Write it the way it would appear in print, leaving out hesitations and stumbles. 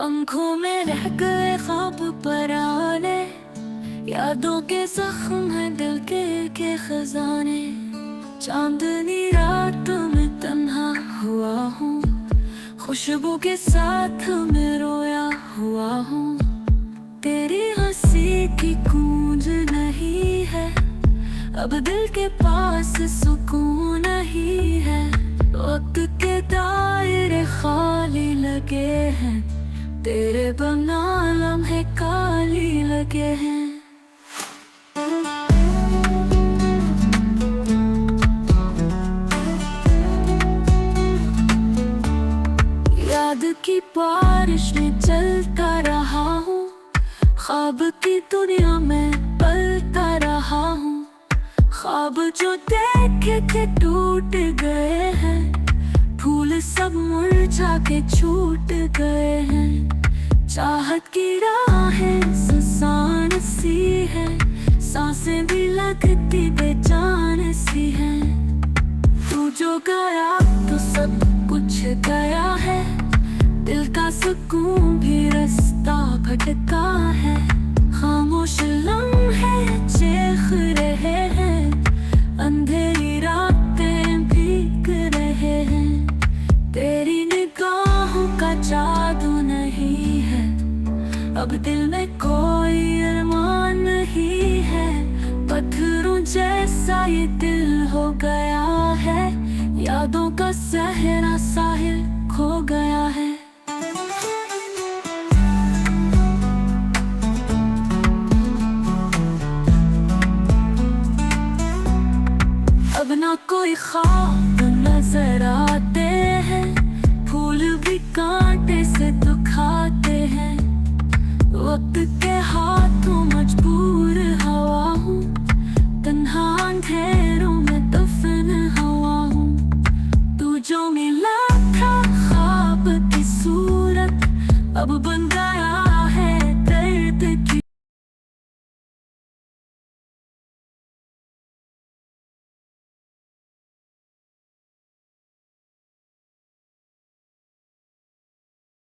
आंखों में रह गए ख्वाब पराने, यादों के जख्म है दिल के खजाने। चांदनी रात में तन्हा हुआ हूँ, खुशबू के साथ मैं रोया हुआ हूँ। तेरी हंसी की गूंज नहीं है, अब दिल के पास सुकून नहीं है। वक्त के दायरे खाली लगे हैं, तेरे बना लम्हे काली लगे हैं। याद की बारिश में चलता रहा हूँ, ख्वाब की दुनिया में पलता रहा हूँ। ख्वाब जो देखे थे टूट गए हैं, फूल सब मुरझा के छूट गए हैं। चाहत की राहें सुसान सी है, सांसें भी लगती बेजान सी है। तू जो गया तो सब कुछ गया है, दिल का सुकून भी रास्ता भटका है। खामोश लम्हे चीख रहे हैं, अंधेरी रातें भीग रहे हैं। तेरी निगाहों का जादू नहीं है, अब दिल में कोई अरमान नहीं है। पत्थरों जैसा ये दिल हो गया है, यादों का सहरा साहिल खो गया है। अब ना कोई ख्वाब नजर आते हैं, फूल भी कांटे से दुखाते हैं। वक्त के हाथों मजबूर हवा हूँ, तन्हा अंधेरों में दफन हवा हूँ। तू जो मिला था ख्वाब की सूरत, अब बन